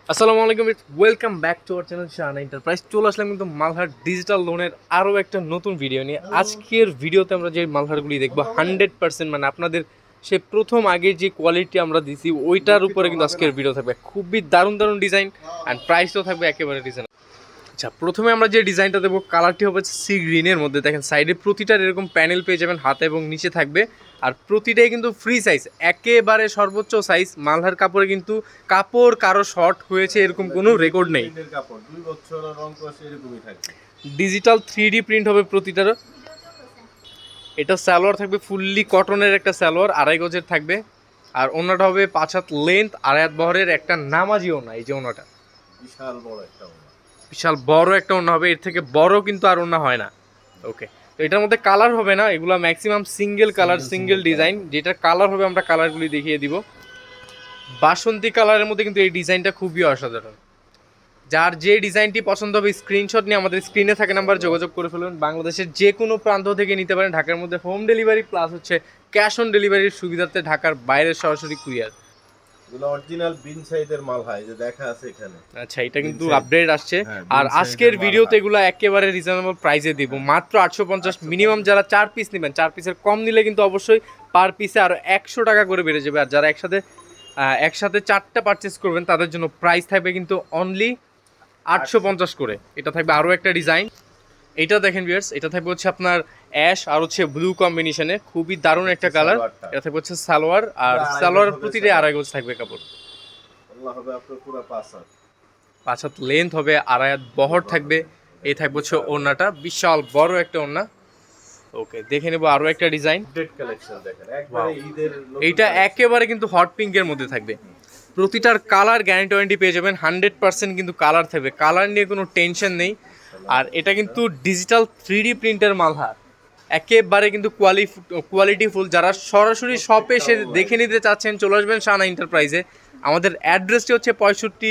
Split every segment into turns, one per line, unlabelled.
আসসালামু আলাইকুম, welcome back to our channel Shahana enterprise. চলে আসলাম কিন্তু মালহার ডিজিটাল লোনের আরও একটা নতুন ভিডিও নিয়ে। আজকের ভিডিওতে আমরা যে মালহারগুলি দেখবো 100%, মানে আপনাদের সে প্রথম আগে যে কোয়ালিটি আমরা দিছি ওইটার উপরে কিন্তু আজকের ভিডিও থাকবে। খুবই দারুণ দারুণ ডিজাইন অ্যান্ড প্রাইসও থাকবে একেবারে ডিজাইন। আচ্ছা, প্রথমে আমরা যে ডিজাইনটা দেবো কালারটি হবে সি গ্রিনের মধ্যে। দেখেন সাইডে প্রতিটার এরকম প্যানেল পেয়ে যাবেন, হাতে এবং নিচে থাকবে। আর প্রতিটাই কিন্তু ফ্রি সাইজ, একেবারে সর্বোচ্চ সাইজ। মালহার কাপড়ে কিন্তু কাপড় কারো শর্ট হয়েছে এরকম কোনো রেকর্ড নেই। ডিজিটাল 3D প্রিন্ট হবে প্রতিটার। এটা সালোয়ার থাকবে ফুললি কটনের একটা সালোয়ার, 2.5 গজের থাকবে। আর ওনাটা হবে 5 হাত লেন্থ, 2.5 হাত বহরের একটা নামাজি ওনা। এই যে ওনাটা বিশাল বড় একটা ওনা হবে, এর থেকে বড় কিন্তু আর ওনা হয় না। ওকে, তো এটার মধ্যে কালার হবে না, এগুলো maximum single colour, single design. যেটার কালার হবে আমরা কালারগুলি দেখিয়ে দিব। বাসন্তী কালারের মধ্যে কিন্তু এই ডিজাইনটা খুবই অসাধারণ। যার যে ডিজাইনটি পছন্দ হবে স্ক্রিনশট নিয়ে আমাদের স্ক্রিনে থাকে নাম্বার যোগাযোগ করে ফেলুন। বাংলাদেশের যে কোনো প্রান্ত থেকে নিতে পারেন, ঢাকার মধ্যে হোম ডেলিভারি প্লাস হচ্ছে ক্যাশ অন ডেলিভারির সুবিধাতে ঢাকার বাইরে সরাসরি কুরিয়ার।
অরিজিনাল বিন-সাইয়েদের মালহা, এই যে দেখা আছে এখানে।
আচ্ছা, এটা কিন্তু আপডেট আসছে। আর আজকের ভিডিওতে এগুলো একেবারে রিজনেবল প্রাইসে দিব, মাত্র 850। মিনিমাম যারা 4 পিস নেবেন, 4 পিসের কম নিলে কিন্তু অবশ্যই পার পিসে আরও 100 টাকা করে বেড়ে যাবে। আর যারা একসাথে 4টা পারচেস করবেন তাদের জন্য প্রাইস থাকবে কিন্তু অনলি 850 করে। এটা থাকবে আরও একটা ডিজাইন। এইটা দেখেন ভিউয়ার্স, এটা থাকবে হচ্ছে আপনার অ্যাশ আর হচ্ছে ব্লু কম্বিনেশনে, খুবই দারুণ একটা কালার। এটা থাকবে হচ্ছে সালোয়ার, আর সালোয়ার প্রতিটাই 2.5 গজ থাকবে কাপড়।
হবে আপনার পুরো
5 হাত লেন্থ হবে, 2.5 হাত বহর থাকবে। এই থাকবে হচ্ছে ওড়নাটা, বিশাল বড় একটা ওড়না। ওকে, দেখে নেবো আরও একটা ডিজাইন। এইটা একেবারে কিন্তু হট পিঙ্কের মধ্যে থাকবে। প্রতিটার কালার গ্যারান্টি ওয়ারেন্টি পেয়ে যাবেন, 100% কিন্তু কালার থাকবে, কালার নিয়ে কোনো টেনশন নেই। আর এটা কিন্তু ডিজিটাল 3D প্রিন্টের মালহার, একেবারে কিন্তু কোয়ালিটিফুল। যারা সরাসরি শপে এসে দেখে নিতে চাচ্ছেন চলে আসবেন শাহানা এন্টারপ্রাইজে। আমাদের অ্যাড্রেসটি হচ্ছে 65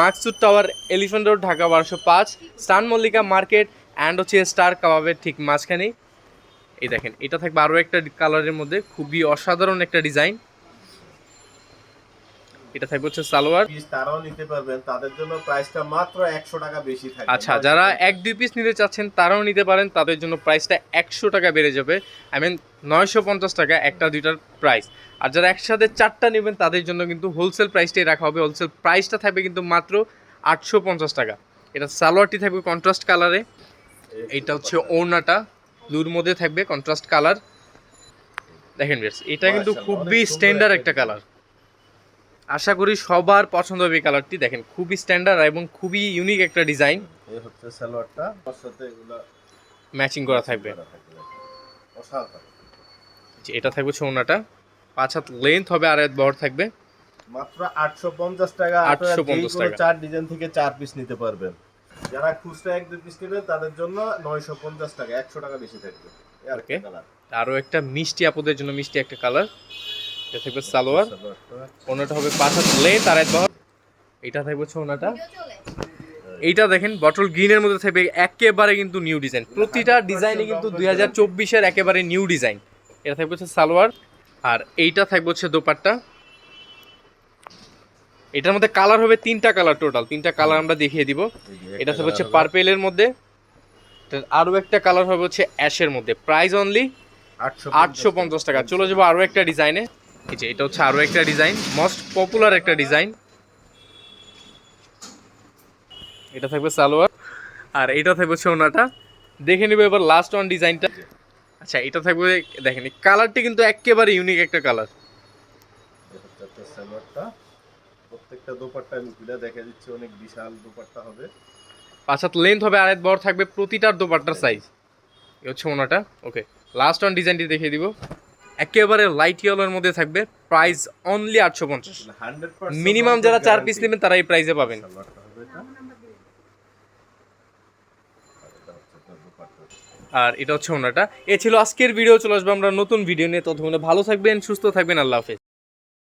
Maksud tower, elephant road, Dhaka 1205, স্টান মল্লিকা মার্কেট অ্যান্ড হচ্ছে স্টার কাবাবের ঠিক মাঝখানেই। এই দেখেন, এটা থাকবে আরও একটা কালারের মধ্যে, খুবই অসাধারণ একটা ডিজাইন। এটা থাকবে হচ্ছে সালোয়ার।
তারাও নিতে পারবেন, তাদের জন্য প্রাইসটা মাত্র 100 টাকা বেশি থাকবে।
আচ্ছা, যারা 1-2 পিস নিতে চাচ্ছেন তারাও নিতে পারেন, তাদের জন্য প্রাইসটা 100 টাকা বেড়ে যাবে। আই মিন 950 টাকা একটা দুইটার প্রাইস। আর যারা একসাথে 4টা নেবেন তাদের জন্য কিন্তু হোলসেল প্রাইসটাই রাখা হবে। হোলসেল প্রাইসটা থাকবে কিন্তু মাত্র 850 টাকা। এটা সালোয়ারটি থাকবে কন্ট্রাস্ট কালারে। এইটা হচ্ছে ওড়নাটা ব্লুর মধ্যে থাকবে কন্ট্রাস্ট কালার। দেখেন বেশ, এটা কিন্তু খুবই স্ট্যান্ডার্ড একটা কালার। আশা করি সবার পছন্দ হবে এই কালারটি। দেখেন খুবই স্ট্যান্ডার্ড এবং খুবই ইউনিক একটা ডিজাইন।
এই হচ্ছে সালোয়ারটা, তার সাথে এগুলা
ম্যাচিং করা থাকবে। এটা থাকবে ওড়নাটা, 5 হাত লেন্থ হবে, 2.5 হাত বহর থাকবে।
মাত্র 850 টাকা।
850 টাকা
4 ডিজাইন থেকে 4 পিস নিতে পারবেন। যারা খুচরা 1-2 পিস নেবেন তাদের জন্য 950 টাকা, 100 টাকা বেশি থাকবে।
ওকে, আরও একটা মিষ্টি আপুদের জন্য মিষ্টি একটা কালার। এটা থাকবে সালোয়ার, ওড়নাটা হবে 5 হাত লেন্থ, 2.5 হাত বহর। এটা থাকবে ওড়নাটা। এইটা দেখেন বটল গ্রিনের মধ্যে থাকবে, একেবারে কিন্তু নিউ ডিজাইন। প্রতিটা ডিজাইনে কিন্তু 2024-এর একেবারে নিউ ডিজাইন। এটা থাকবে হচ্ছে সালোয়ার, আর এইটা থাকবে হচ্ছে দোপাট্টা। এটার মধ্যে কালার হবে 3টা কালার, টোটাল 3টা কালার আমরা দেখিয়ে দিব। এটা থাকবে হচ্ছে পার্পেলের মধ্যে, আরও একটা কালার হবে হচ্ছে অ্যাশের মধ্যে। প্রাইস অনলি 850 টাকা। চলে যাবো আরও একটা ডিজাইনে। এই যে এটা হচ্ছে আরও একটা ডিজাইন, মোস্ট পপুলার একটা ডিজাইন। এটা থাকবে সালোয়ার, আর এটা থাকবে হচ্ছে ওড়নাটা। দেখে নিব এবার লাস্ট ওয়ান ডিজাইনটা। আচ্ছা, এটা থাকবে, দেখেন এই কালারটি কিন্তু একেবারে ইউনিক একটা কালার।
প্রত্যেকটা দোপাট্টা আমি খুলে দেখা দিচ্ছি, অনেক বিশাল দোপাট্টা হবে।
5 হাত লেন্থ হবে, 2.5 হাত বড় থাকবে প্রতিটার দোপাট্টার সাইজ। এই হচ্ছে ওড়নাটা। ওকে, লাস্ট ওয়ান ডিজাইনটি দেখিয়ে দিব, একেবারে লাইট ইয়েলোর মধ্যে থাকবে। Price only 850। মিনিমাম যারা 4 পিস নেবেন তারা এই প্রাইসে পাবেন। আর এটা হচ্ছে ওড়নাটা। এ ছিল আজকের ভিডিও। চলে আসবে আমরা নতুন ভিডিও নিয়ে। ততক্ষণে ভালো থাকবেন, সুস্থ থাকবেন, আল্লাহ হাফেজ।